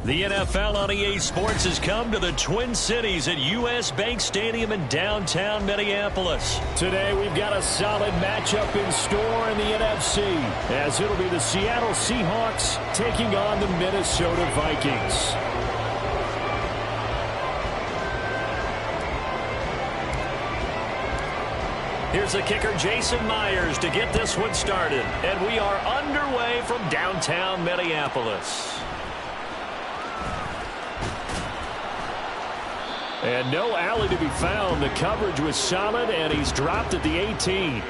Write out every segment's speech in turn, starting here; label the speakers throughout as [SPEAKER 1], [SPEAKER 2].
[SPEAKER 1] The NFL on EA Sports has come to the Twin Cities at U.S. Bank Stadium in downtown Minneapolis.
[SPEAKER 2] Today we've got a solid matchup in store in the NFC, as it'll be the Seattle Seahawks taking on the Minnesota Vikings.
[SPEAKER 1] Here's the kicker, Jason Myers, to get this one started. And we are underway from downtown Minneapolis.
[SPEAKER 2] And no alley to be found. The coverage was solid, and he's dropped at the 18.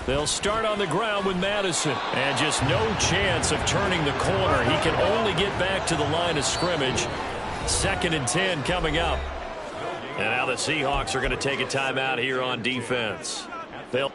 [SPEAKER 1] They'll start on the ground with Madison. And just no chance of turning the corner. He can only get back to the line of scrimmage. 2nd and 10 coming up. And now the Seahawks are going to take a timeout here on defense. They'll...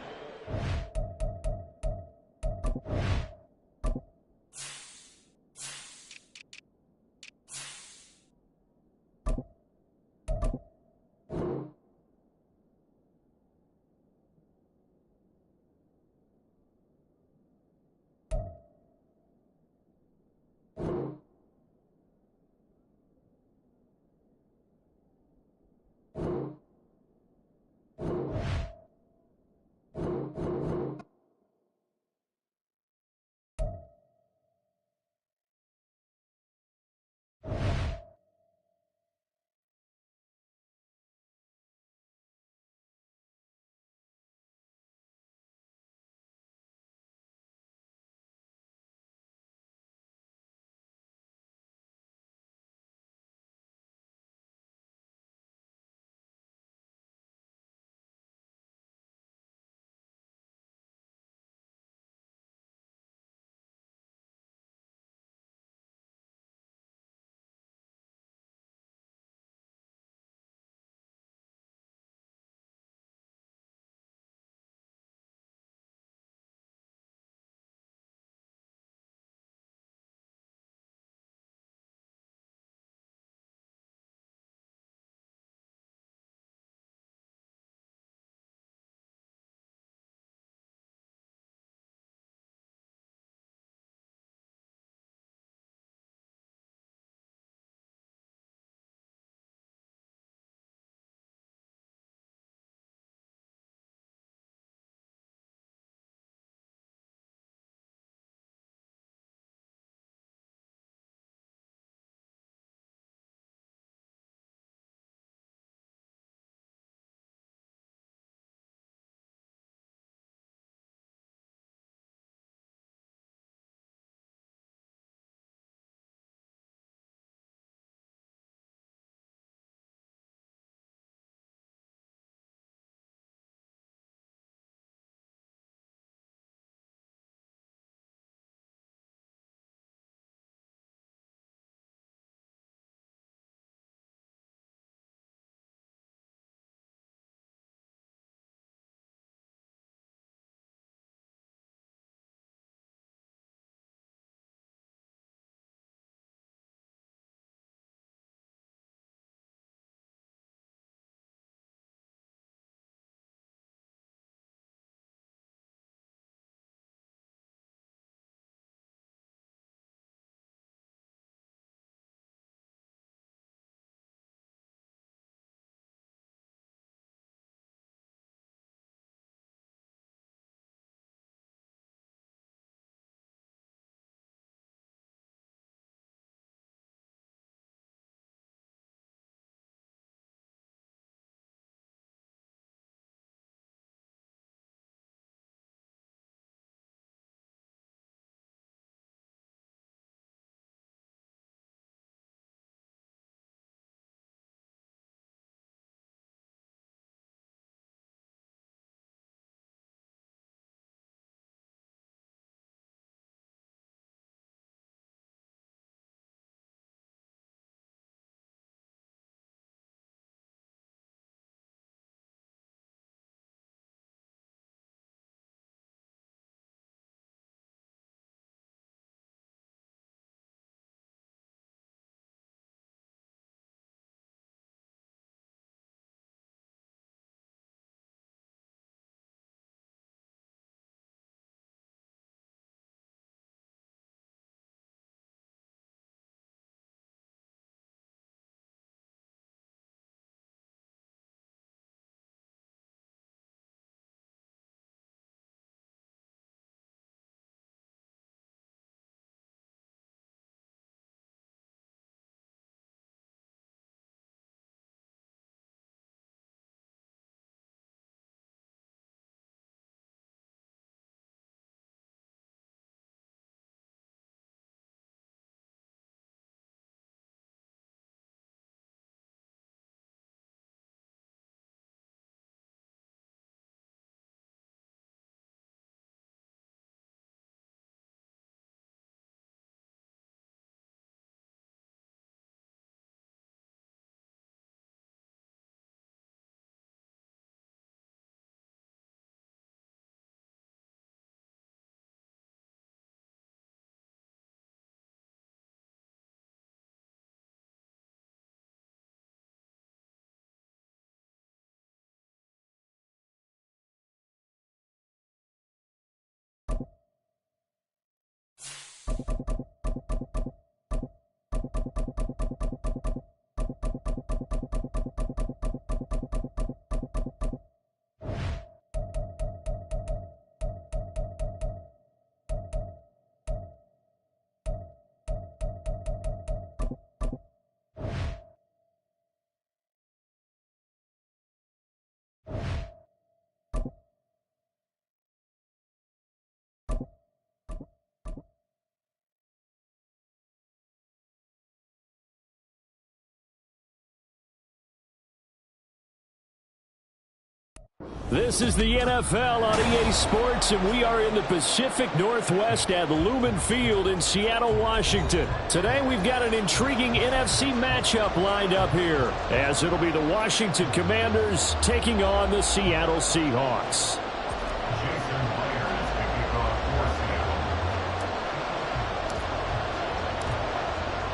[SPEAKER 2] This is the NFL on EA Sports, and we are in the Pacific Northwest at Lumen Field in Seattle, Washington. Today we've got an intriguing NFC matchup lined up here, as it'll be the Washington Commanders taking on the Seattle Seahawks.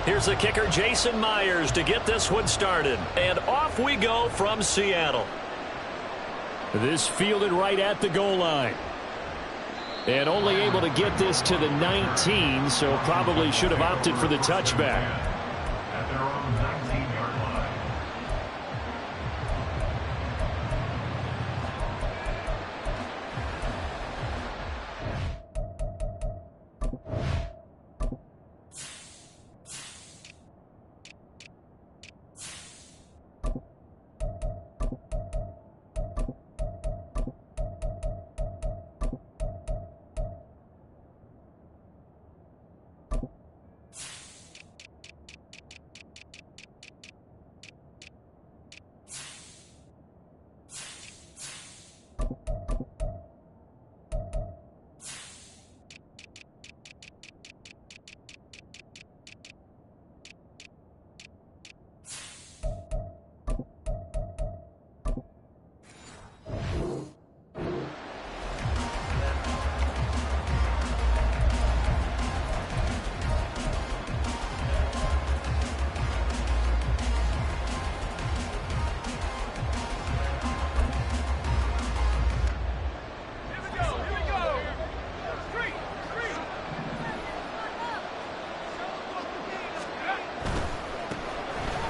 [SPEAKER 1] Here's the kicker, Jason Myers, to get this one started. And off we go from Seattle.
[SPEAKER 2] This fielded right at the goal line. And only able to get this to the 19, so probably should have opted for the touchback.
[SPEAKER 3] At their own 19-yard line.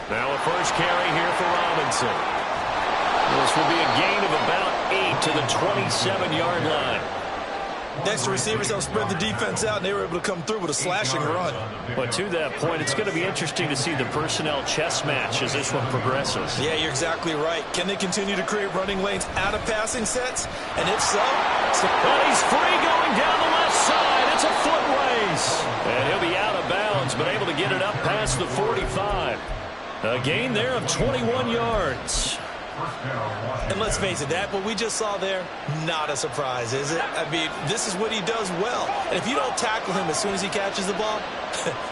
[SPEAKER 1] Now a first carry here for Robinson. This will be a gain of about 8 to the 27-yard line.
[SPEAKER 4] Next, the receivers helped spread the defense out, and they were able to come through with a slashing run.
[SPEAKER 1] But to that point, it's going to be interesting to see the personnel chess match as this one progresses.
[SPEAKER 4] Yeah, you're exactly right. Can they continue to create running lanes out of passing sets? And if so...
[SPEAKER 1] But he's free going down the left side. It's a foot race. And he'll be out of bounds, but able to get it up past the 45. A gain there of 21 yards.
[SPEAKER 4] And let's face it, that what we just saw there, not a surprise, is it? I mean, this is what he does well. And if you don't tackle him as soon as he catches the ball,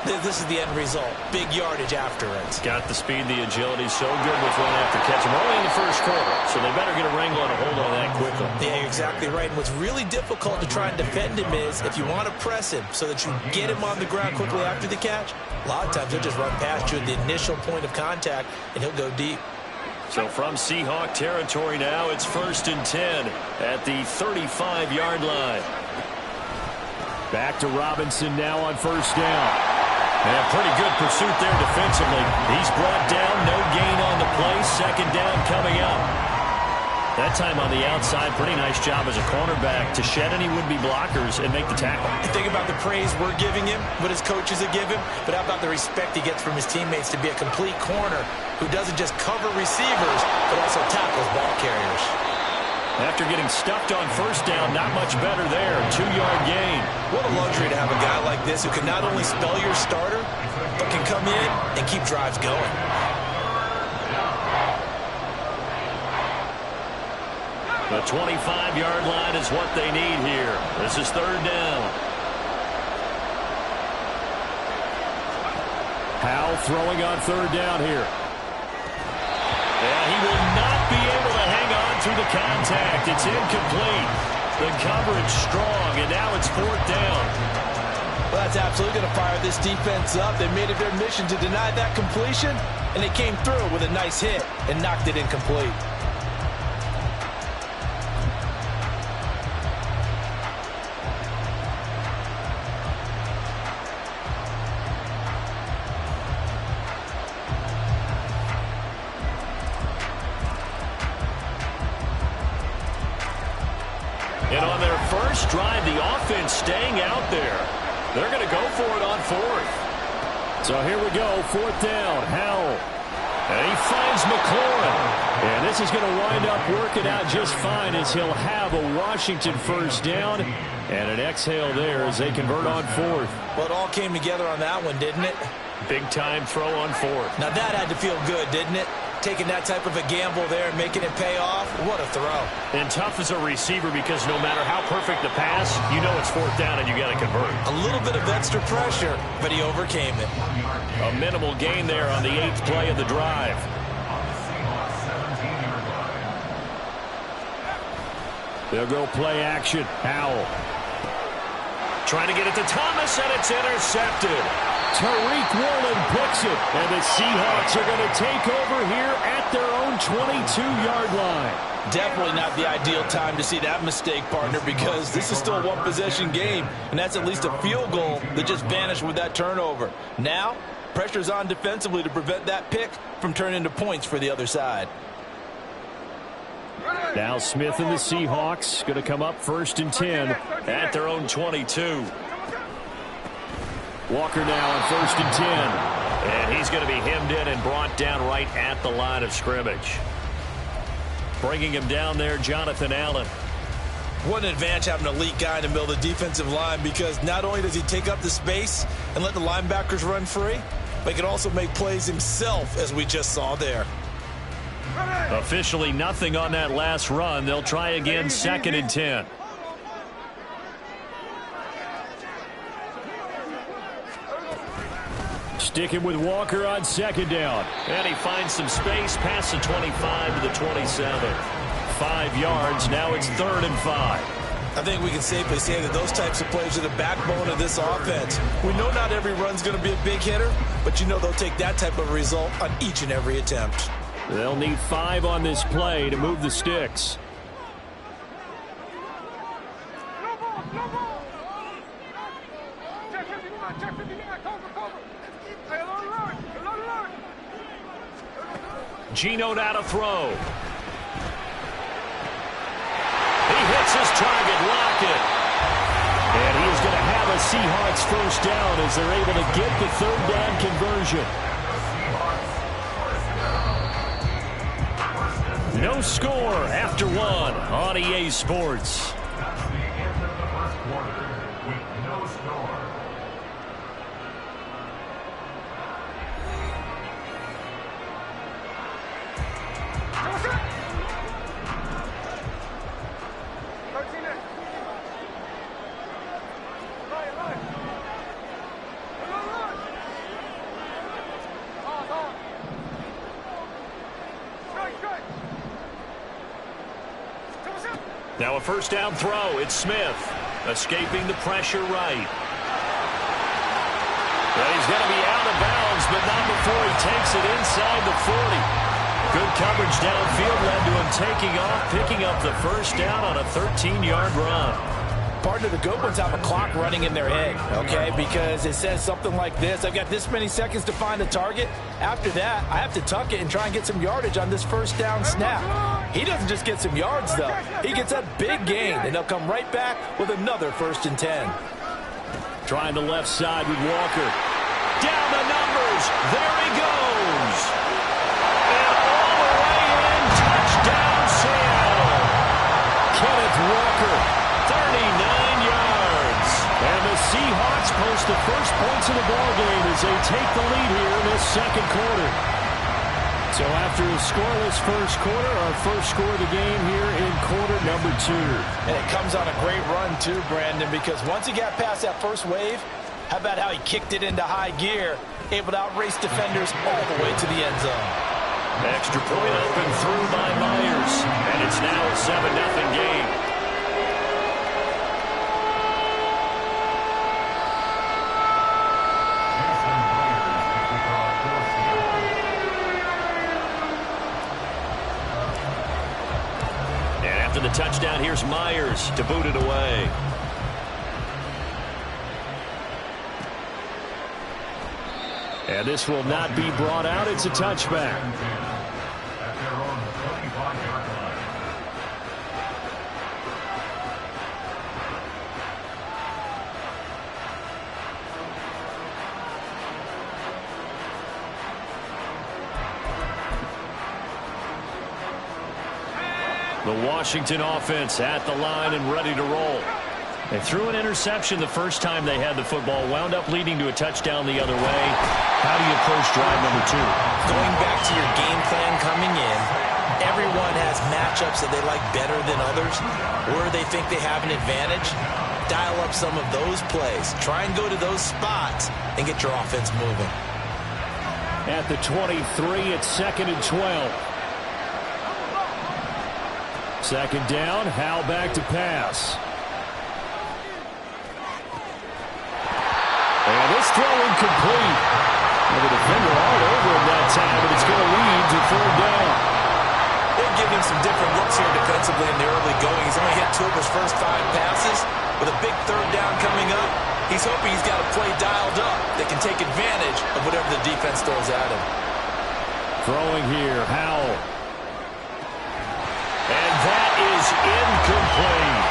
[SPEAKER 4] this is the end result. Big yardage after it.
[SPEAKER 1] Got the speed, the agility, so good with run after catch. We're only in the first quarter, so they better get a wrangle and a hold on that quickly.
[SPEAKER 4] Yeah, you're exactly right. And what's really difficult to try and defend him is if you want to press him so that you get him on the ground quickly after the catch, a lot of times he'll just run past you at the initial point of contact, and he'll go deep.
[SPEAKER 1] So from Seahawk territory now, it's 1st and 10 at the 35-yard line.
[SPEAKER 2] Back to Robinson now on first down.
[SPEAKER 1] And a pretty good pursuit there defensively. He's brought down, no gain on the play. Second down coming up. That time on the outside, pretty nice job as a cornerback to shed any would-be blockers and make the tackle.
[SPEAKER 4] And think about the praise we're giving him, what his coaches have given him, but how about the respect he gets from his teammates to be a complete corner who doesn't just cover receivers, but also tackles ball carriers.
[SPEAKER 1] After getting stuffed on first down, not much better there. 2-yard gain.
[SPEAKER 4] What a luxury to have a guy like this who can not only spell your starter, but can come in and keep drives going.
[SPEAKER 1] The 25-yard line is what they need here. This is 3rd down.
[SPEAKER 2] Howell throwing on 3rd down here.
[SPEAKER 1] And he will not be able to hang on through the contact. It's incomplete. The coverage strong, and now it's 4th down.
[SPEAKER 4] Well, that's absolutely going to fire this defense up. They made it their mission to deny that completion, and they came through with a nice hit and knocked it incomplete.
[SPEAKER 1] And on their first drive, the offense staying out there. They're going to go for it on 4th.
[SPEAKER 2] So here we go, 4th down, Howell.
[SPEAKER 1] And he finds McLaurin.
[SPEAKER 2] And this is going to wind up working out just fine as he'll have a Washington first down. And an exhale there as they convert on 4th.
[SPEAKER 4] Well, it all came together on that one, didn't it?
[SPEAKER 1] Big time throw on 4th.
[SPEAKER 4] Now that had to feel good, didn't it? taking that type of a gamble there and making it pay off. What a throw.
[SPEAKER 1] And tough as a receiver because no matter how perfect the pass, you know it's fourth down and you got to convert.
[SPEAKER 4] A little bit of extra pressure, but he overcame it.
[SPEAKER 1] A minimal gain there on the 8th play of the drive.
[SPEAKER 2] They'll go play action. Howell.
[SPEAKER 1] Trying to get it to Thomas, and it's intercepted.
[SPEAKER 2] Tariq Woolen picks it, and the Seahawks are going to take over here at their own 22-yard line.
[SPEAKER 4] Definitely not the ideal time to see that mistake, partner, because this is still a one-possession game, and that's at least a field goal that just vanished with that turnover. Now, pressure's on defensively to prevent that pick from turning into points for the other side.
[SPEAKER 2] Now Smith and the Seahawks going to come up 1st and 10
[SPEAKER 1] at their own 22.
[SPEAKER 2] Walker now on 1st and 10.
[SPEAKER 1] And he's going to be hemmed in and brought down right at the line of scrimmage. Bringing him down there, Jonathan Allen.
[SPEAKER 4] What an advantage having an elite guy in the middle of the defensive line, because not only does he take up the space and let the linebackers run free, but he can also make plays himself, as we just saw there.
[SPEAKER 1] Officially nothing on that last run. They'll try again, 2nd and 10.
[SPEAKER 2] Sticking with Walker on 2nd down.
[SPEAKER 1] And he finds some space past the 25 to the 27. 5 yards. Now it's 3rd and 5.
[SPEAKER 4] I think we can safely say that those types of plays are the backbone of this offense. We know not every run's going to be a big hitter, but you know they'll take that type of result on each and every attempt.
[SPEAKER 2] They'll need 5 on this play to move the sticks.
[SPEAKER 1] Geno now to throw. He hits his target, Lockett.
[SPEAKER 2] And he is going to have a Seahawks first down as they're able to get the 3rd down conversion.
[SPEAKER 1] No score after 1 on EA Sports.
[SPEAKER 3] That's the end of the first quarter with no score.
[SPEAKER 1] Now a first down throw. It's Smith escaping the pressure right. Well, he's going to be out of bounds, but not before he takes it inside the 40. Good coverage downfield led to him taking off, picking up the first down on a 13-yard run.
[SPEAKER 4] Partner, the good ones have a clock running in their head, okay? Because it says something like this: I've got this many seconds to find a target. After that, I have to tuck it and try and get some yardage on this first down snap. He doesn't just get some yards, though. He gets a big gain, and they'll come right back with another 1st and 10.
[SPEAKER 2] Trying the left side with Walker.
[SPEAKER 1] Down the numbers. There he goes. And all the way in. Touchdown, Seattle.
[SPEAKER 2] Kenneth Walker.
[SPEAKER 1] 39 yards.
[SPEAKER 2] And the Seahawks post the first points of the ballgame as they take the lead here in this 2nd quarter. So after a scoreless first quarter, our first score of the game here in quarter number 2.
[SPEAKER 4] And it comes on a great run, too, Brandon, because once he got past that first wave, how about how he kicked it into high gear, able to outrace defenders all the way to the end zone.
[SPEAKER 1] Extra point up and through by Myers. And it's now a 7-0 game. The touchdown, here's Myers to boot it away.
[SPEAKER 2] And this will not be brought out. It's a touchback.
[SPEAKER 3] At their own 25-yard line.
[SPEAKER 1] The Washington offense at the line and ready to roll. They threw an interception the first time they had the football, wound up leading to a touchdown the other way. How do you approach drive number 2?
[SPEAKER 4] Going back to your game plan coming in, everyone has matchups that they like better than others, where they think they have an advantage. Dial up some of those plays. Try and go to those spots and get your offense moving.
[SPEAKER 2] At the 23, it's 2nd and 12. Second down, Howell back to pass. And this throw incomplete. And the defender all over him that time, but it's going to lead to 3rd down.
[SPEAKER 4] They're giving him some different looks here defensively in the early going. He's only hit 2 of his first 5 passes. With a big 3rd down coming up, he's hoping he's got a play dialed up that can take advantage of whatever the defense throws at him.
[SPEAKER 2] Throwing here, Howell.
[SPEAKER 1] And that is incomplete.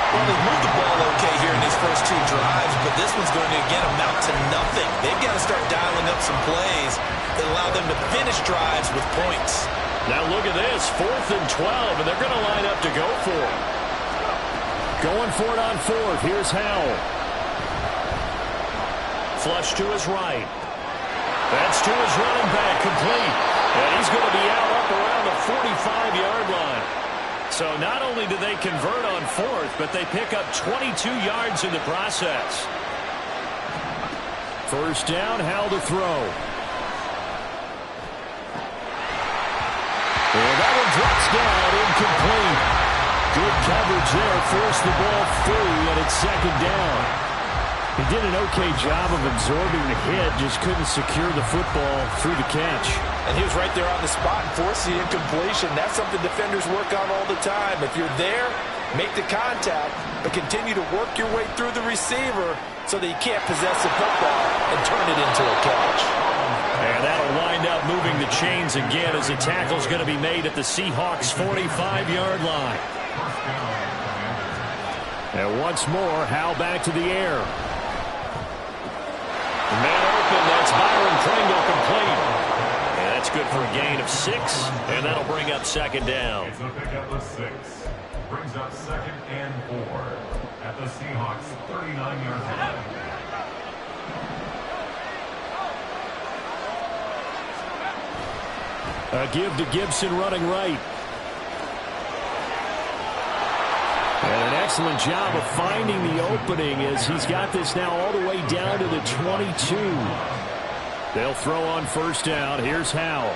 [SPEAKER 4] Well, they've moved the ball okay here in these first 2 drives, but this one's going to, again, amount to nothing. They've got to start dialing up some plays that allow them to finish drives with points.
[SPEAKER 1] Now look at this, 4th and 12, and they're going to line up to go for it.
[SPEAKER 2] Going for it on 4th. Here's Howell.
[SPEAKER 1] Flush to his right. That's to his running back, complete. And he's going to be out up around the 45-yard line. So not only do they convert on 4th, but they pick up 22 yards in the process.
[SPEAKER 2] First down, Howell to throw. And that one drops down, incomplete. Good coverage there, forced the ball free, and it's 2nd down. He did an okay job of absorbing the hit, just couldn't secure the football through the catch.
[SPEAKER 4] And he was right there on the spot and forced the incompletion. That's something defenders work on all the time. If you're there, make the contact, but continue to work your way through the receiver so that you can't possess the football and turn it into a catch.
[SPEAKER 1] And that'll wind up moving the chains again as the tackle's going to be made at the Seahawks' 45-yard line.
[SPEAKER 2] And once more, Howell back to the air.
[SPEAKER 1] Man open, that's Byron Pringle complete. And that's good for a gain of 6, and that'll bring up 2nd down.
[SPEAKER 3] It's a pickup of 6. Brings up 2nd and 4 at the Seahawks' 39-yard line.
[SPEAKER 2] A give to Gibson running right. And an excellent job of finding the opening as he's got this now all the way down to the 22. They'll throw on first down. Here's Howell.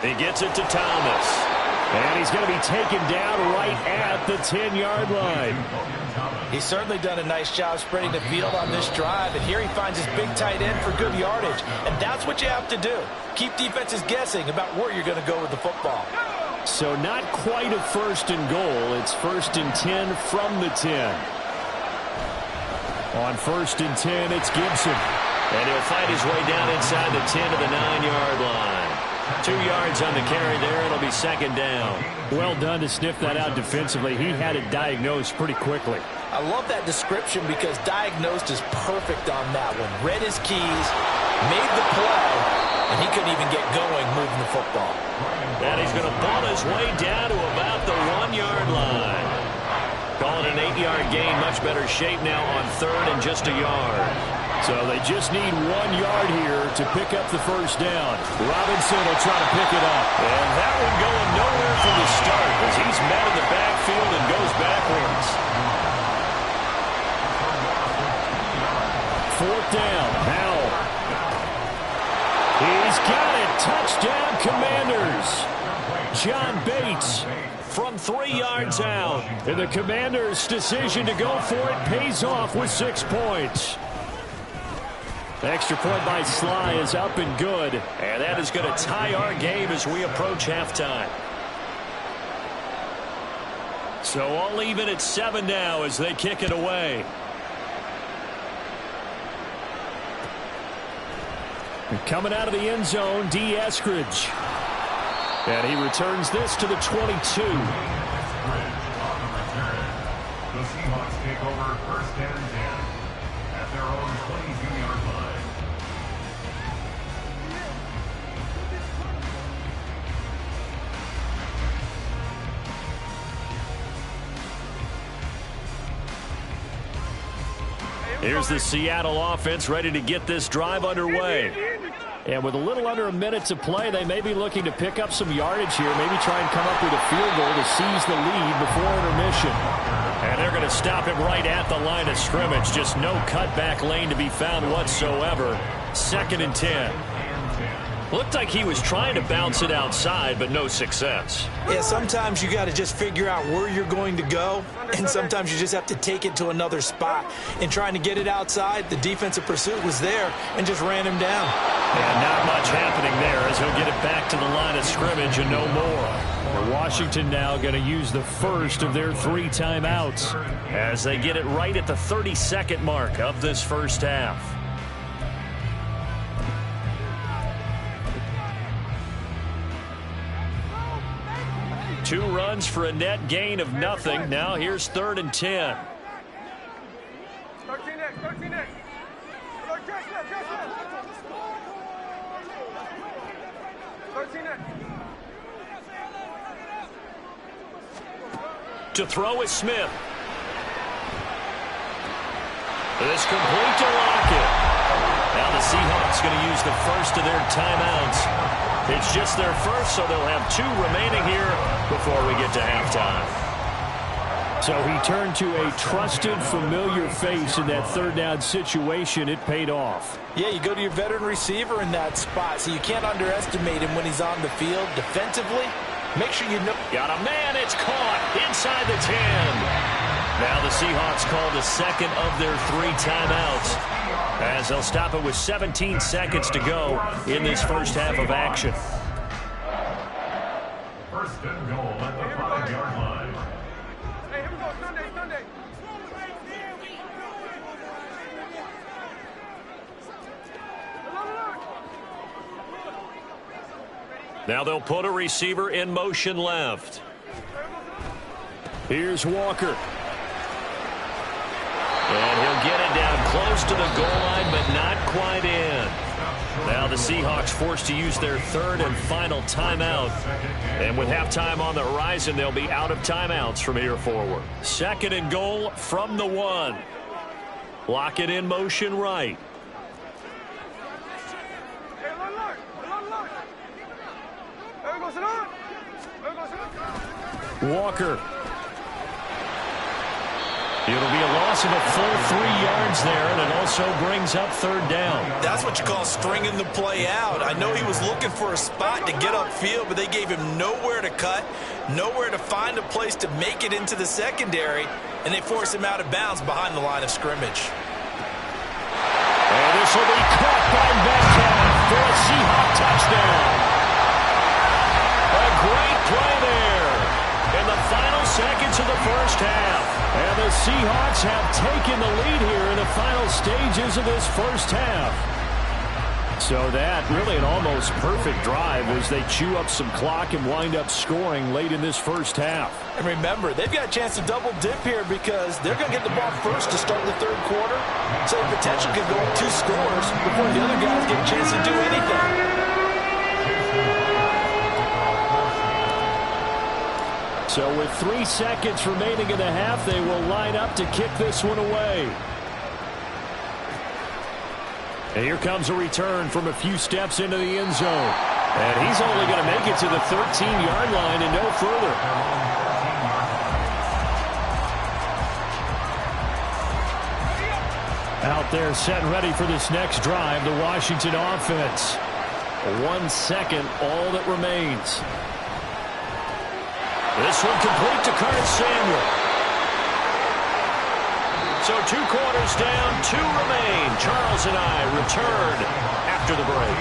[SPEAKER 1] He gets it to Thomas.
[SPEAKER 2] And he's going to be taken down right at the 10-yard line.
[SPEAKER 4] He's certainly done a nice job spreading the field on this drive, and here he finds his big tight end for good yardage. And that's what you have to do. Keep defenses guessing about where you're going to go with the football.
[SPEAKER 2] So not quite a 1st and goal. It's 1st and 10 from the 10. On 1st and 10, it's Gibson.
[SPEAKER 1] And he'll fight his way down inside the 10 to the 9-yard line. 2 yards on the carry there. It'll be 2nd down.
[SPEAKER 2] Well done to sniff that out defensively. He had it diagnosed pretty quickly.
[SPEAKER 4] I love that description because diagnosed is perfect on that one. Read his keys, made the play, and he couldn't even get going moving the football.
[SPEAKER 1] And he's going to ball his way down to about the 1-yard line. Call it an 8-yard gain. Much better shape now on 3rd and just a yard.
[SPEAKER 2] So they just need 1 yard here to pick up the first down. Robinson will try to pick it up.
[SPEAKER 1] And that one going nowhere from the start as he's met in the backfield and goes backwards.
[SPEAKER 2] 4th down. Howell. He's got it. Touchdown, Commanders. John Bates from 3 yards out. And the Commanders' decision to go for it pays off with 6 points. Extra point by Sly is up and good.
[SPEAKER 1] And that is going to tie our game as we approach halftime. So all even at 7 now as they kick it away.
[SPEAKER 2] Coming out of the end zone, D. Eskridge. And he returns this to the 22.
[SPEAKER 3] The Seahawks take over 1st and 10 at their own 22-yard line.
[SPEAKER 1] Here's the Seattle offense ready to get this drive underway.
[SPEAKER 2] And with a little under a minute to play, they may be looking to pick up some yardage here, maybe try and come up with a field goal to seize the lead before intermission.
[SPEAKER 1] And they're going to stop him right at the line of scrimmage. Just no cutback lane to be found whatsoever. 2nd and 10. Looked like he was trying to bounce it outside, but no success.
[SPEAKER 4] Yeah, sometimes you got to just figure out where you're going to go, and sometimes you just have to take it to another spot. In trying to get it outside, the defensive pursuit was there and just ran him down.
[SPEAKER 1] And not much happening there as he'll get it back to the line of scrimmage and no more.
[SPEAKER 2] Washington now going to use the first of their 3 timeouts
[SPEAKER 1] as they get it right at the 30-second mark of this first half. Two runs for a net gain of nothing. Now here's 3rd and 10.
[SPEAKER 5] 13X.
[SPEAKER 1] To throw is Smith. This complete to Lockett. Now the Seahawks going to use the first of their timeouts. It's just their first, so they'll have 2 remaining here before we get to halftime.
[SPEAKER 2] So he turned to a trusted, familiar face in that 3rd down situation. It paid off.
[SPEAKER 4] Yeah, you go to your veteran receiver in that spot, so you can't underestimate him when he's on the field defensively. Make sure you know.
[SPEAKER 1] Got a man. It's caught inside the 10. Now the Seahawks call the 2nd of their 3 timeouts as they'll stop it with 17 seconds to go in this first half of action.
[SPEAKER 3] 1st and goal at the 5-yard line.
[SPEAKER 5] Hey, here we go. Sunday.
[SPEAKER 1] Now they'll put a receiver in motion left.
[SPEAKER 2] Here's Walker.
[SPEAKER 1] And he'll get it down close to the goal line, but not quite in. Now the Seahawks forced to use their 3rd and final timeout. And with halftime on the horizon, they'll be out of timeouts from here forward. 2nd and goal from the 1. Lock it in motion right.
[SPEAKER 2] Walker.
[SPEAKER 1] It'll be a loss of a full 3 yards there, and it also brings up 3rd down.
[SPEAKER 4] That's what you call stringing the play out. I know he was looking for a spot to get upfield, but they gave him nowhere to cut, nowhere to find a place to make it into the secondary, and they forced him out of bounds behind the line of scrimmage.
[SPEAKER 2] And this will be caught by Metcalf for a Seahawk touchdown.
[SPEAKER 1] A great play there in the final seconds of the first half.
[SPEAKER 2] And the Seahawks have taken the lead here in the final stages of this first half. So that really an almost perfect drive as they chew up some clock and wind up scoring late in this first half.
[SPEAKER 4] And remember, they've got a chance to double dip here because they're going to get the ball first to start the 3rd quarter. So the potential could go up 2 scores before the other guys get a chance to do anything.
[SPEAKER 2] So with 3 seconds remaining in the half, they will line up to kick this one away. And here comes a return from a few steps into the end zone. And he's only going to make it to the 13-yard line and no further. Out there set and ready for this next drive, the Washington offense. 1 second, all that remains.
[SPEAKER 1] This one complete to Curtis Samuel. So 2 quarters down, 2 remain. Charles and I return after the break.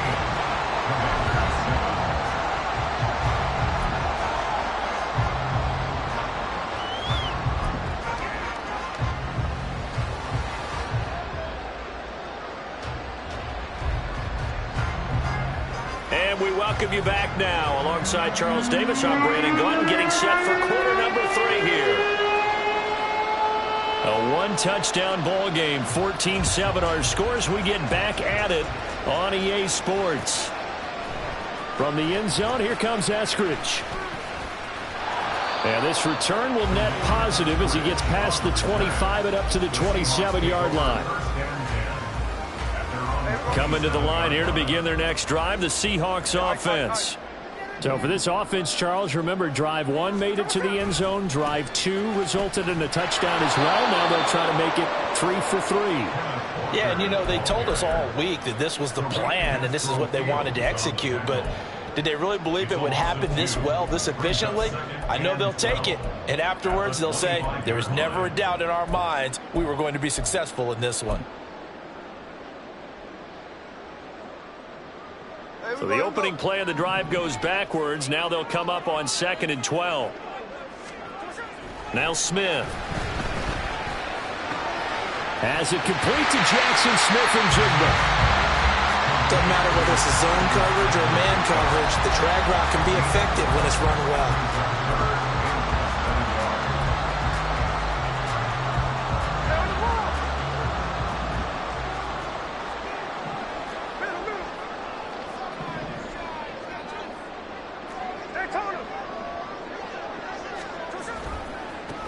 [SPEAKER 1] And we welcome you back now. Alongside Charles Davis, I'm Brandon Glenn, getting set for quarter number 3 here. A 1-touchdown ball game, 14-7 our scores. We get back at it on EA Sports.
[SPEAKER 2] From the end zone, here comes Eskridge. And this return will net positive as he gets past the 25 and up to the 27-yard line.
[SPEAKER 1] Coming to the line here to begin their next drive, the Seahawks offense.
[SPEAKER 2] So for this offense, Charles, remember, drive 1 made it to the end zone. Drive 2 resulted in a touchdown as well. Now they'll try to make it 3 for 3.
[SPEAKER 4] Yeah, and you know, they told us all week that this was the plan and this is what they wanted to execute, but did they really believe it would happen this well, this efficiently? I know they'll take it, and afterwards they'll say, there was never a doubt in our minds we were going to be successful in this one.
[SPEAKER 1] So the opening play of the drive goes backwards. Now they'll come up on 2nd and 12. Now Smith.
[SPEAKER 2] As it complete to Jackson Smith and Jigba.
[SPEAKER 4] Doesn't matter whether it's a zone coverage or man coverage, the drag route can be effective when it's run well.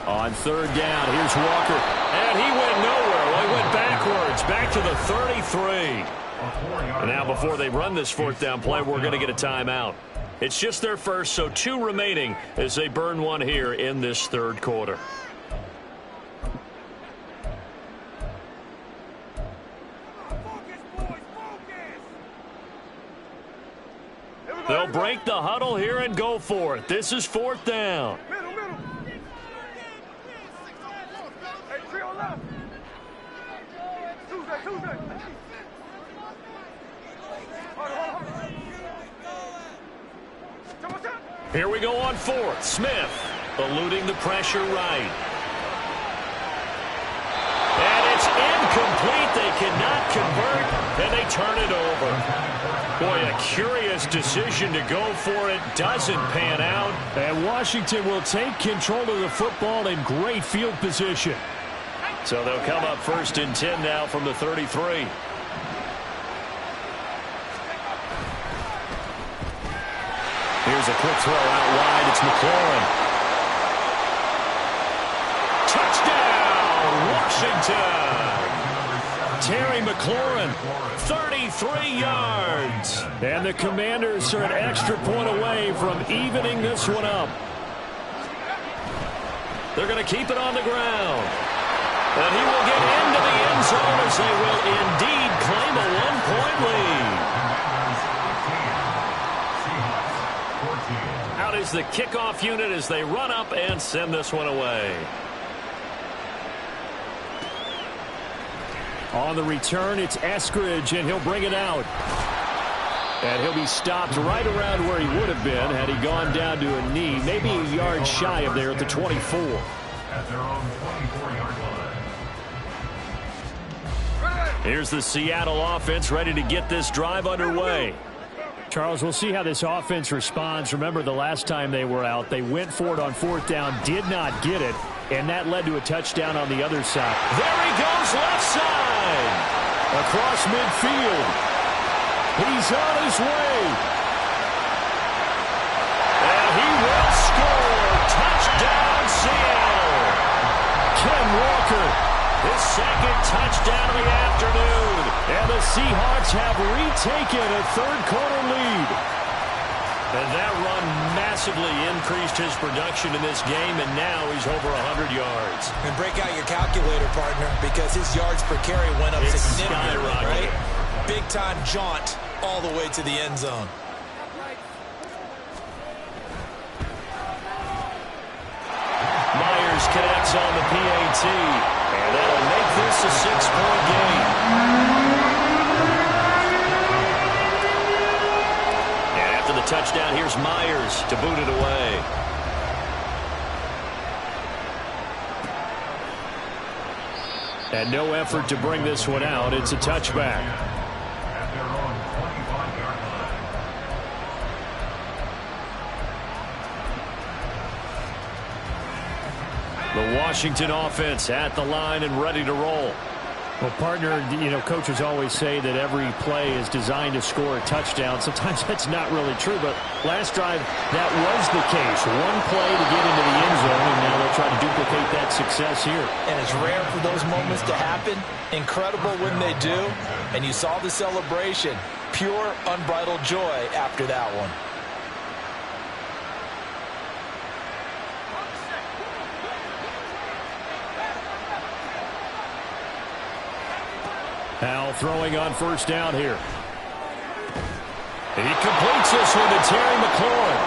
[SPEAKER 2] On 3rd down, here's Walker.
[SPEAKER 1] And he went nowhere. Well, he went backwards, back to the 33. And now before they run this 4th down play, we're going to get a timeout. It's just their first, so 2 remaining as they burn 1 here in this 3rd quarter. They'll break the huddle here and go for it. This is 4th down. Here we go on 4th. Smith eluding the pressure right. And it's incomplete. They cannot convert, and they turn it over. Boy, a curious decision to go for it. Doesn't pan out.
[SPEAKER 2] And Washington will take control of the football in great field position.
[SPEAKER 1] So they'll come up 1st and 10 now from the 33. Here's a quick throw out wide. It's McLaurin. Touchdown, Washington. Terry McLaurin, 33 yards.
[SPEAKER 2] And the Commanders are an extra point away from evening this one up.
[SPEAKER 1] They're going to keep it on the ground. And he will get into the end zone as they will indeed claim a 1-point lead. Out is the kickoff unit as they run up and send this one away.
[SPEAKER 2] On the return, it's Eskridge, and he'll bring it out. And he'll be stopped right around where he would have been had he gone down to a knee, maybe a yard shy of there at the 24.
[SPEAKER 3] At their own 24-yard line.
[SPEAKER 1] Here's the Seattle offense ready to get this drive underway.
[SPEAKER 2] Charles, we'll see how this offense responds. Remember, the last time they were out, they went for it on 4th down, did not get it, and that led to a touchdown on the other side.
[SPEAKER 1] There he goes, left side.
[SPEAKER 2] Across midfield. He's on his way.
[SPEAKER 1] And he will score. Touchdown, Seattle.
[SPEAKER 2] Ken Walker.
[SPEAKER 1] His 2nd touchdown of the afternoon.
[SPEAKER 2] And the Seahawks have retaken a 3rd quarter lead.
[SPEAKER 1] And that run massively increased his production in this game, and now he's over 100 yards.
[SPEAKER 4] And break out your calculator, partner, because his yards per carry went up significantly, right? Big-time jaunt all the way to the end zone.
[SPEAKER 1] Myers connects on the PAT, and that'll make this a 6-point game. And after the touchdown, here's Myers to boot it away.
[SPEAKER 2] And no effort to bring this one out. It's a touchback.
[SPEAKER 3] At their own 25-yard line.
[SPEAKER 1] The Washington offense at the line and ready to roll.
[SPEAKER 2] Well, partner, coaches always say that every play is designed to score a touchdown. Sometimes that's not really true, but last drive, that was the case. One play to get into the end zone, and now they'll try to duplicate that success here.
[SPEAKER 4] And it's rare for those moments to happen. Incredible when they do. And you saw the celebration. Pure, unbridled joy after that one.
[SPEAKER 2] Howell throwing on first down here. And he completes this one to Terry McLaurin.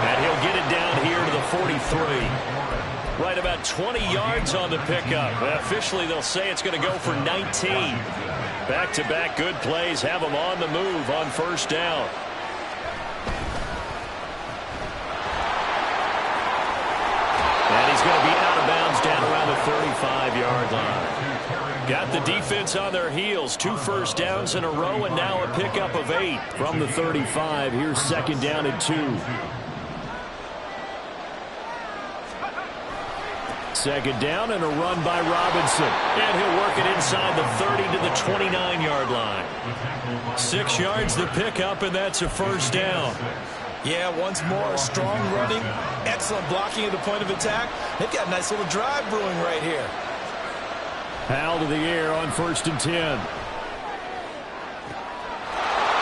[SPEAKER 2] And he'll get it down here to the 43.
[SPEAKER 1] Right about 20 yards on the pickup. Officially, they'll say it's going to go for 19. Back-to-back good plays have them on the move on first down. And he's going to be out of bounds down around the 35-yard line. Got the defense on their heels. 2 first downs in a row, and now a pickup of 8.
[SPEAKER 2] From the 35, here's second down and 2. Second down and a run by Robinson.
[SPEAKER 1] And he'll work it inside the 30 to the 29-yard line. 6 yards the pickup, and that's a first down.
[SPEAKER 4] Yeah, once more, strong running, excellent blocking at the point of attack. They've got a nice little drive brewing right here.
[SPEAKER 2] Howell to the air on first and 10.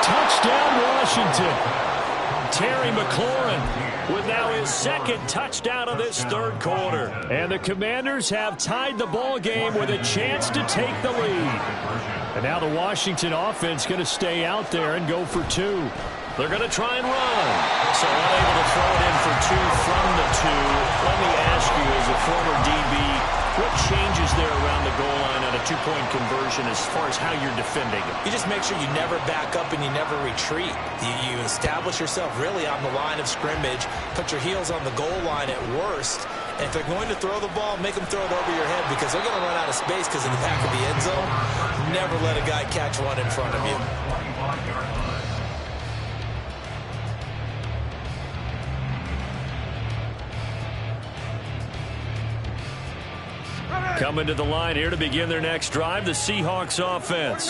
[SPEAKER 2] Touchdown, Washington.
[SPEAKER 1] Terry McLaurin with now his second touchdown of this third quarter.
[SPEAKER 2] And the Commanders have tied the ball game with a chance to take the lead. And now the Washington offense going to stay out there and go for 2.
[SPEAKER 1] They're going to try and run. So unable to throw it in for 2 from the 2. Let me ask you, as a former DB, what changes there around the goal line on a 2-point conversion as far as how you're defending it?
[SPEAKER 4] You just make sure you never back up and you never retreat. You establish yourself really on the line of scrimmage, put your heels on the goal line at worst, and if they're going to throw the ball, make them throw it over your head because they're going to run out of space because in the back of the end zone, never let a guy catch one in front of you.
[SPEAKER 1] Coming to the line here to begin their next drive, the Seahawks offense.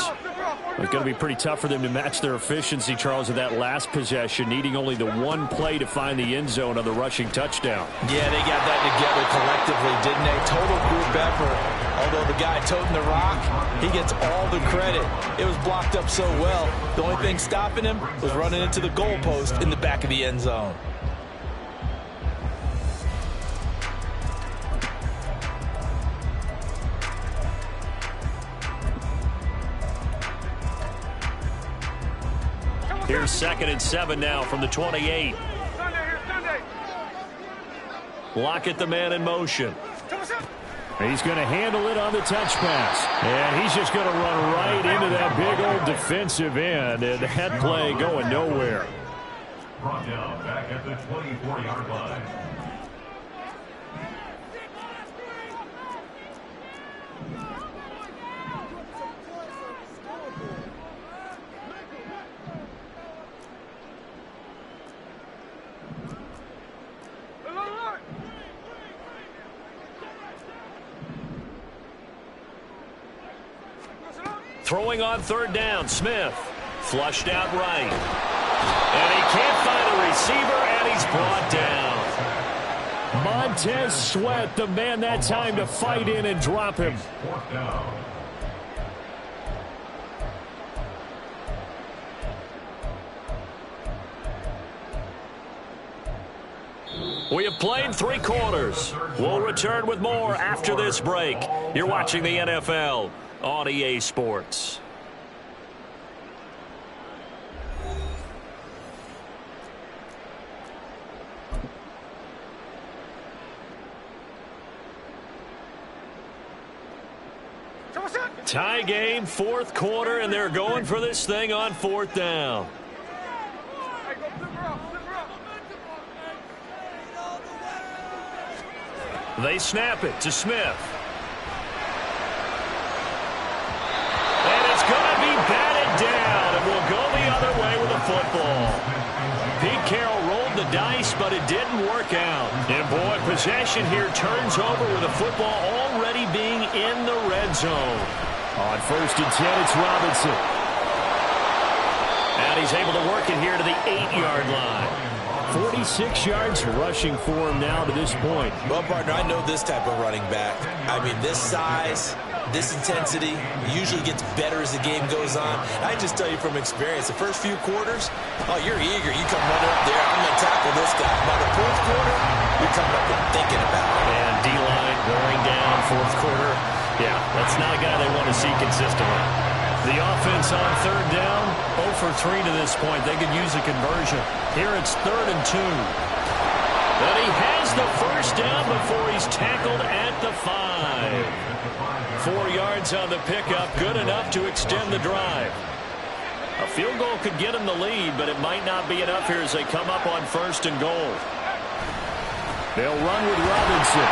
[SPEAKER 2] It's going to be pretty tough for them to match their efficiency, Charles, of that last possession, needing only the one play to find the end zone on the rushing touchdown.
[SPEAKER 4] Yeah, they got that together collectively, didn't they? Total group effort. Although the guy toting the rock, he gets all the credit. It was blocked up so well. The only thing stopping him was running into the goalpost in the back of the end zone.
[SPEAKER 1] Here's 2nd and 7 now from the 28. Lockett, the man in motion.
[SPEAKER 2] He's going to handle it on the touch pass. And he's just going to run right into that big old defensive end. And that play going nowhere.
[SPEAKER 3] Brought down back at the 24-yard line.
[SPEAKER 1] Throwing on third down, Smith. Flushed out right. And he can't find a receiver, and he's brought down.
[SPEAKER 2] Montez Sweat, the man that time to fight in and drop him.
[SPEAKER 1] We have played 3 quarters. We'll return with more after this break. You're watching the NFL on EA Sports. Tie game, 4th quarter, and they're going for this thing on 4th down. They snap it to Smith. And it's going to be batted down, and we'll go the other way with the football. Pete Carroll rolled the dice, but it didn't work out. And boy, possession here turns over with the football already being in the red zone.
[SPEAKER 2] On 1st and 10, it's Robinson.
[SPEAKER 1] And he's able to work it here to the 8-yard line.
[SPEAKER 2] 46 yards rushing for him now to this point.
[SPEAKER 4] Well, partner, I know this type of running back. I mean, this size, this intensity usually gets better as the game goes on. I just tell you from experience, the first few quarters, oh, you're eager. You come running up there, I'm going to tackle this guy. By the 4th quarter, you're coming up and thinking about it.
[SPEAKER 1] And D-line wearing down 4th quarter. Yeah, that's not a guy they want to see consistently. The offense on 3rd down, 0 for 3 to this point. They could use a conversion. Here it's 3rd and 2. But he has the first down before he's tackled at the 5. 4 yards on the pickup, good enough to extend the drive. A field goal could get him the lead, but it might not be enough here as they come up on 1st and goal.
[SPEAKER 2] They'll run with Robinson.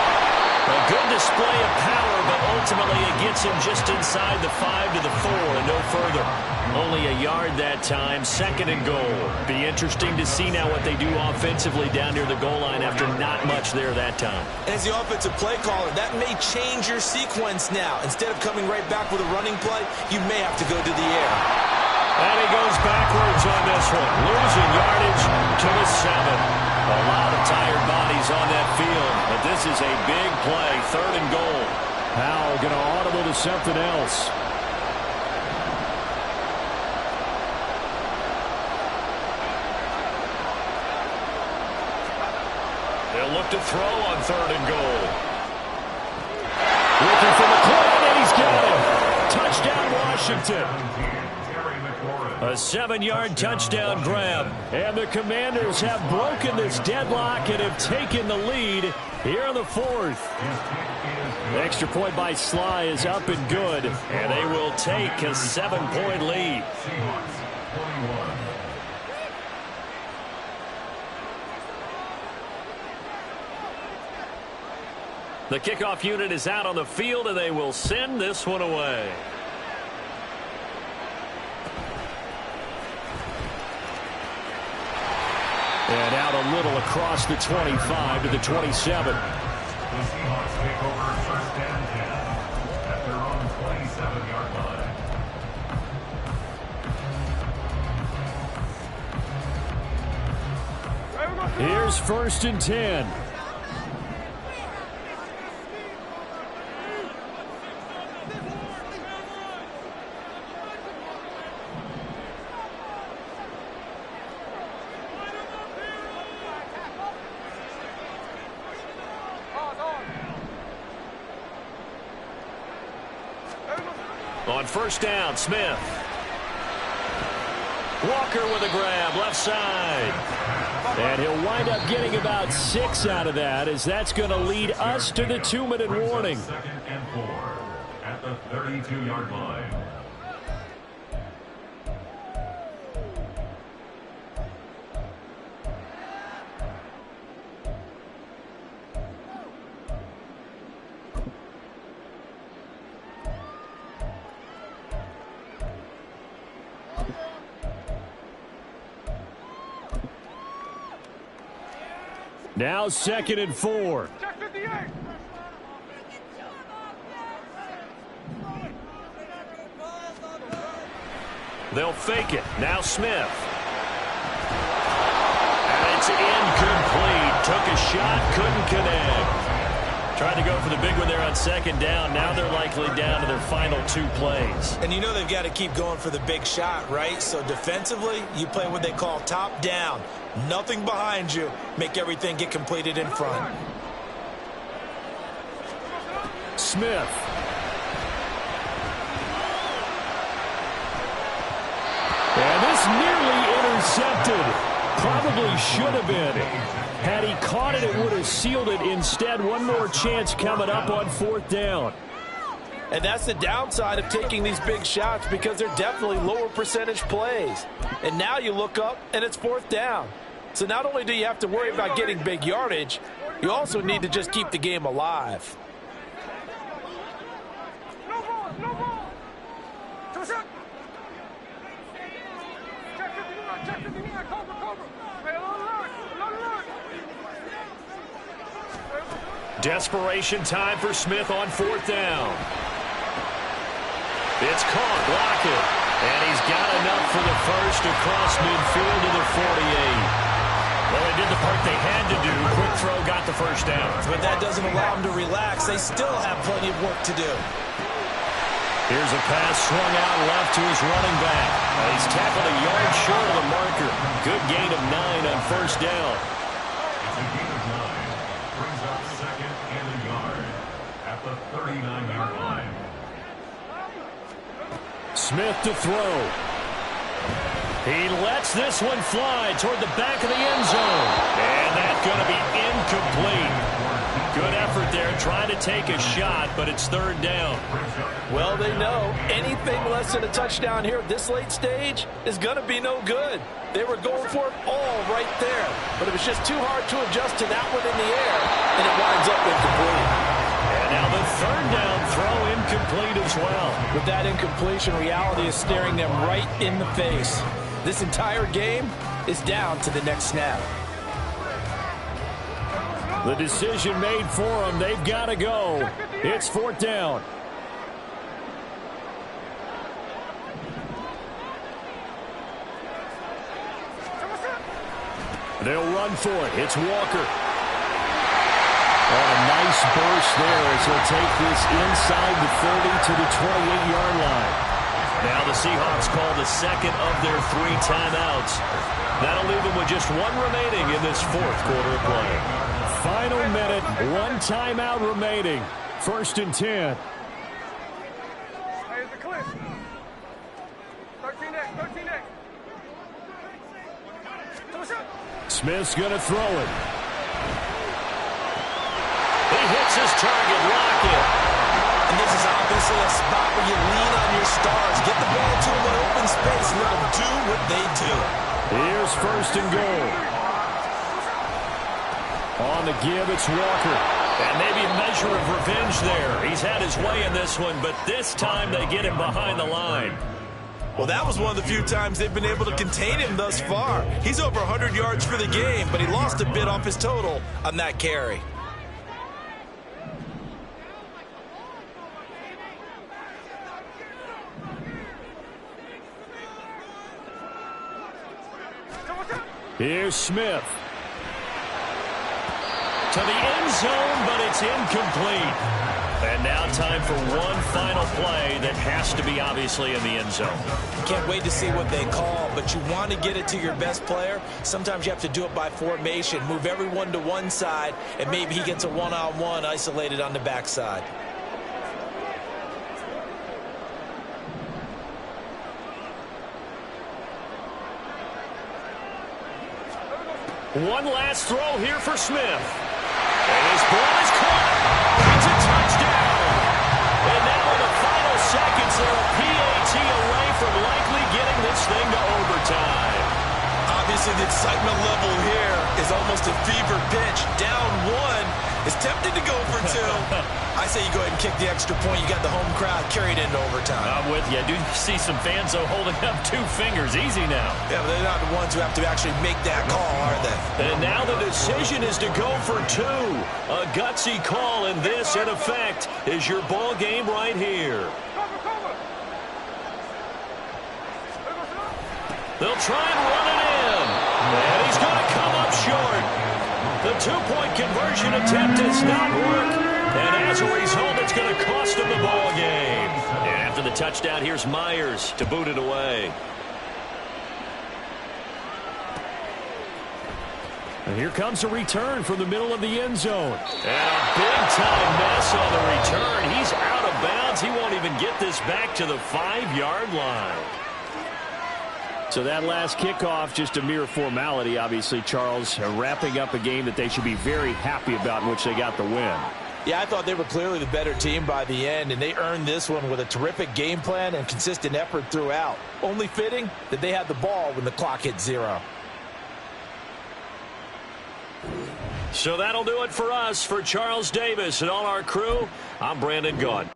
[SPEAKER 1] A good display of power, but ultimately it gets him just inside the 5 to the 4 and no further. Only a yard that time, 2nd and goal. Be interesting to see now what they do offensively down near the goal line after not much there that time.
[SPEAKER 4] As the offensive play caller, that may change your sequence now. Instead of coming right back with a running play, you may have to go to the air.
[SPEAKER 1] And he goes backwards on this one, losing yardage to the 7. A lot of tired bodies on that field, but this is a big play, 3rd and goal.
[SPEAKER 2] Powell going to audible to something else.
[SPEAKER 1] They'll look to throw on 3rd and goal.
[SPEAKER 2] Looking for McLean, and he's got him. Touchdown, Washington.
[SPEAKER 1] A 7-yard touchdown grab.
[SPEAKER 2] And the Commanders have broken this deadlock and have taken the lead here in the 4th. The extra point by Sly is up and good.
[SPEAKER 1] And they will take a 7-point lead. The kickoff unit is out on the field, and they will send this one away.
[SPEAKER 2] And out a little across the 25 to the 27.
[SPEAKER 3] The Seahawks take over 1st and 10 at their own 27-yard line.
[SPEAKER 2] Here's 1st and 10.
[SPEAKER 1] On 1st down, Smith. Walker with a grab, left side.
[SPEAKER 2] And he'll wind up getting about 6 out of that, as that's going to lead us to the 2-minute warning.
[SPEAKER 3] 2nd and 4 at the 32-yard line.
[SPEAKER 2] Now 2nd and 4.
[SPEAKER 5] Check 58.
[SPEAKER 1] They'll fake it. Now Smith. And it's incomplete. Took a shot, couldn't connect. Tried to go for the big one there on 2nd down. Now they're likely down to their final 2 plays.
[SPEAKER 4] And you know they've got to keep going for the big shot, right? So defensively, you play what they call top down. Nothing behind you. Make everything get completed in front.
[SPEAKER 2] Smith. And this nearly intercepted. Probably should have been. Had he caught it, it would have sealed it. Instead, one more chance coming up on 4th down.
[SPEAKER 6] And that's the downside of taking these big shots, because they're definitely lower percentage plays. And now you look up, and it's 4th down. So not only do you have to worry about getting big yardage, you also need to just keep the game alive.
[SPEAKER 5] No ball, no ball. Two shot. Check 59, cover. Hey, alert.
[SPEAKER 1] Desperation time for Smith on 4th down. It's caught. Block it. And he's got enough for the first across midfield to the 48. Well, they did the part they had to do. Quick throw got the first down.
[SPEAKER 4] But that doesn't allow them to relax. They still have plenty of work to do.
[SPEAKER 1] Here's a pass swung out left to his running back. He's tackled a yard short of the marker. Good gain of 9 on first down.
[SPEAKER 3] It's a gain of 9. Brings up second and a yard at the 39-yard line.
[SPEAKER 2] Smith to throw.
[SPEAKER 1] He lets this one fly toward the back of the end zone. And that's going to be incomplete. Good effort there, trying to take a shot, but it's third down.
[SPEAKER 6] Well, they know anything less than a touchdown here at this late stage is going to be no good. They were going for it all right there, but it was just too hard to adjust to that one in the air, and it winds up incomplete.
[SPEAKER 1] And now the third down throw incomplete as well.
[SPEAKER 6] With that incompletion, reality is staring them right in the face. This entire game is down to the next snap.
[SPEAKER 2] The decision made for them. They've got to go. It's fourth down. They'll run for it. It's Walker. Oh, a nice burst there as he'll take this inside the 30 to the 28-yard line.
[SPEAKER 1] Now the Seahawks call the second of their 3 timeouts. That'll leave them with just 1 remaining in this fourth quarter of play.
[SPEAKER 2] Final minute, 1 timeout remaining. First and 10.
[SPEAKER 5] Hey, it's a clip. 13X, 13X.
[SPEAKER 2] Smith's going to throw it.
[SPEAKER 1] He hits his target, Lockett.
[SPEAKER 4] And this is obviously a spot where you lean on your stars. Get the ball to them in open space. Let them do what they do.
[SPEAKER 2] Here's first and goal. On the give, it's Walker.
[SPEAKER 1] And maybe a measure of revenge there. He's had his way in this one, but this time they get him behind the line.
[SPEAKER 4] Well, that was one of the few times they've been able to contain him thus far. He's over 100 yards for the game, but he lost a bit off his total on that carry.
[SPEAKER 2] Here's Smith.
[SPEAKER 1] To the end zone, but it's incomplete. And now time for one final play that has to be obviously in the end zone.
[SPEAKER 4] Can't wait to see what they call, but you want to get it to your best player. Sometimes you have to do it by formation. Move everyone to one side, and maybe he gets a one-on-one isolated on the backside.
[SPEAKER 1] One last throw here for Smith. And his ball is caught. It's a touchdown. And now in the final seconds, they're a PAT away from likely getting this thing to overtime.
[SPEAKER 4] Obviously, the excitement level here is almost a fever pitch. Down 1 is tempted to go for 2. I say you go ahead and kick the extra point. You got the home crowd carried into overtime.
[SPEAKER 1] I'm with you. I do see some fans, though, holding up 2 fingers. Easy now.
[SPEAKER 4] Yeah, but they're not the ones who have to actually make that call, are they?
[SPEAKER 1] And now the decision is to go for 2. A gutsy call, and this, in effect, is your ball game right here.
[SPEAKER 5] Cover.
[SPEAKER 1] They'll try and run it in. And he's going to come up short. The 2-point conversion attempt does not work. And as a result, it's going to cost him the ball game. And after the touchdown, here's Myers to boot it away.
[SPEAKER 2] And here comes a return from the middle of the end zone.
[SPEAKER 1] And a big-time mess on the return. He's out of bounds. He won't even get this back to the 5-yard line.
[SPEAKER 2] So that last kickoff, just a mere formality, obviously, Charles, wrapping up a game that they should be very happy about in which they got the win.
[SPEAKER 6] Yeah, I thought they were clearly the better team by the end, and they earned this one with a terrific game plan and consistent effort throughout. Only fitting that they had the ball when the clock hit 0.
[SPEAKER 1] So that'll do it for us. For Charles Davis and all our crew, I'm Brandon Gaudin.